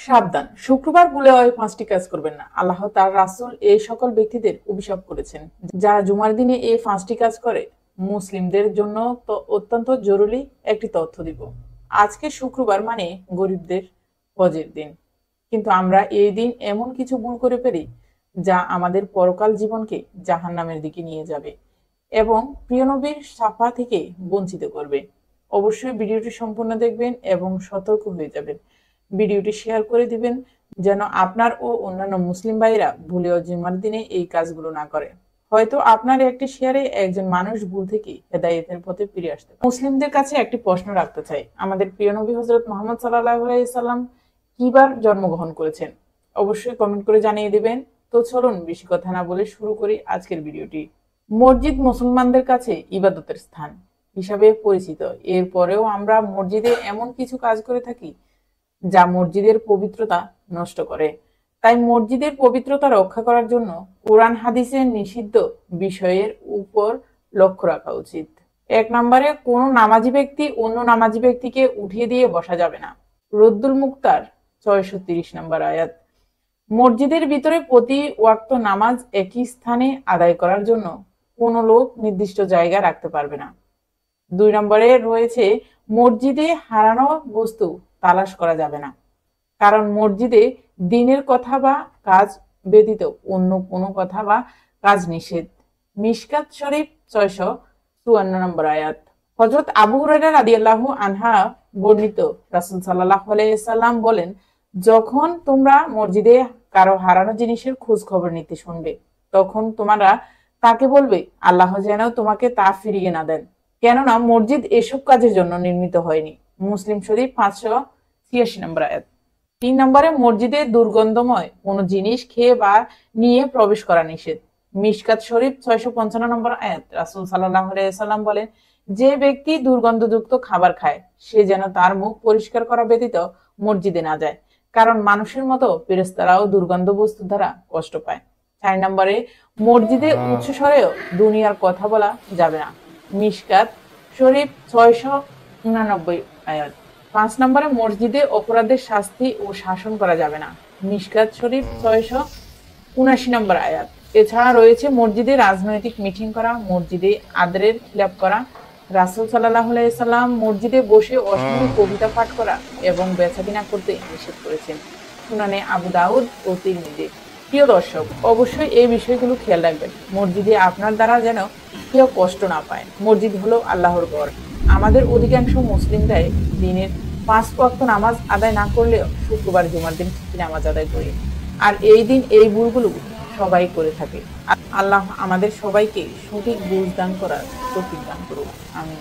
সাবধান, শুক্রবার ভুলে ওই 5টি কাজ করবেন না। আল্লাহ তার রাসূল এই সকল ব্যক্তিদের অভিশাপ করেছেন যারা জুমার দিনে এই 5টি কাজ করে। মুসলিমদের জন্য তো অত্যন্ত জরুরি একটি তথ্য দিব। আজকে শুক্রবার মানে গরিবদের হজের দিন, কিন্তু আমরা এই দিন এমন কিছু ভুল করে ফেলি যা আমাদের পরকাল জীবনকে জাহান্নামের দিকে নিয়ে যাবে এবং প্রিয় নবীর শাফা থেকে বঞ্চিত করবে। অবশ্যই ভিডিওটি সম্পূর্ণ দেখবেন এবং সতর্ক হয়ে যাবেন। ভিডিওটি শেয়ার করে দিবেন যেন আপনার ও অন্যান্য মুসলিম ভাইরা ভুলেও জুমার দিনে এই কাজগুলো না করে। হয়তো আপনার একটি শেয়ারে একজন মানুষ ভুল থেকে হেদায়েতের পথে ফিরে আসতে পারে। মুসলিমদের কাছে একটি প্রশ্ন রাখতে চাই, আমাদের প্রিয় নবী হযরত মুহাম্মদ সাল্লাল্লাহু আলাইহি সাল্লাম কিবার জন্মগ্রহণ করেছেন? অবশ্যই কমেন্ট করে জানিয়ে দিবেন। তো চলুন বেশি কথা না বলে শুরু করি আজকের ভিডিওটি। মসজিদ মুসলমানদের কাছে ইবাদতের স্থান হিসাবে পরিচিত। এরপরেও আমরা মসজিদে এমন কিছু কাজ করে থাকি যা মসজিদের পবিত্রতা নষ্ট করে। তাই মসজিদের পবিত্রতা রক্ষা করার জন্য কোরআন হাদিসের নিষিদ্ধ বিষয়ের উপর লক্ষ্য রাখা উচিত। 1 নম্বরে, কোনো নামাজি ব্যক্তি অন্য নামাজি ব্যক্তিকে উঠিয়ে দিয়ে বসা যাবে না। রদ্দুল মুক্তার 630 নম্বর আয়াত। মসজিদের ভিতরে প্রতি ওয়াক্ত নামাজ একই স্থানে আদায় করার জন্য কোনো লোক নির্দিষ্ট জায়গা রাখতে পারবে না। 2 নম্বরে রয়েছে, মসজিদে হারানো বস্তু তালাশ করা যাবে না, কারণ মসজিদে দ্বীনের কথা বা কাজ ব্যতীত অন্য কোনো কথা বা কাজ নিষেধ। মিশকাত শরীফ 654 নম্বর আয়াত। হযরত আবু হুরায়রা রাদিয়াল্লাহু আনহা বর্ণিত, রাসূল সাল্লাল্লাহু আলাইহি সাল্লাম বলেন, যখন তোমরা মসজিদে কারো হারানো জিনিসের খোঁজ খবর নিতে শুনবে, তখন তোমরা তাকে বলবে আল্লাহ যেন তোমাকে তা ফিরিয়ে না দেন, কেননা মসজিদ এসব কাজের জন্য নির্মিত হয়নি। মুসলিম শরীফ 586 নম্বর আয়াত। 3 নম্বরে, মসজিদে দুর্গন্ধময় কোনো জিনিস খেয়ে বা নিয়ে প্রবেশ করা নিষেধ। মিশকাত শরীফ 655 নম্বর আয়াত। রাসূল সাল্লাল্লাহু আলাইহি সাল্লাম বলেন, যে ব্যক্তি দুর্গন্ধযুক্ত খাবার খায় সে যেন তার মুখ পরিষ্কার করা ব্যতীত মসজিদে না যায়, কারণ মানুষের মতো ফেরেশতারাও দুর্গন্ধ বস্তু দ্বারা কষ্ট পায়। 4 নম্বরে, মসজিদে উচ্চ স্বরেও দুনিয়ার কথা বলা যাবে না। মিশকাত শরীফ 689 আয়াত। 5 নম্বরে, মসজিদে অপরাধের শাস্তি ও শাসন করা যাবে না। মিশকাত শরীফ 679 নম্বর আয়াত। এছাড়া রয়েছে মসজিদে রাজনৈতিক মিটিং করা, মসজিদে আদরের খিলাফ করা। রাসূল সাল্লাল্লাহু আলাইহি সাল্লাম মসজিদে বসে অশ্লীল কবিতা পাঠ করা এবং বেচাকেনা করতে নিষেধ করেছেন। সুনানে আবু দাউদ ও তিরমিজি। প্রিয় দর্শক, অবশ্যই এই বিষয়গুলো খেয়াল রাখবেন, মসজিদে আপনার দ্বারা যেন কেউ কষ্ট না পায়। মসজিদ হলো আল্লাহর ঘর। আমাদের অধিকাংশ মুসলিমরাই দিনের 5 ওয়াক্ত নামাজ আদায় না করলেও শুক্রবার জুমার দিন ঠিকই নামাজ আদায় করি, আর এই দিন এই ভুলগুলো সবাই করে থাকে। আল্লাহ আমাদের সবাইকে সঠিক বুঝ দান করার তৌফিক দান করুন। আমিন।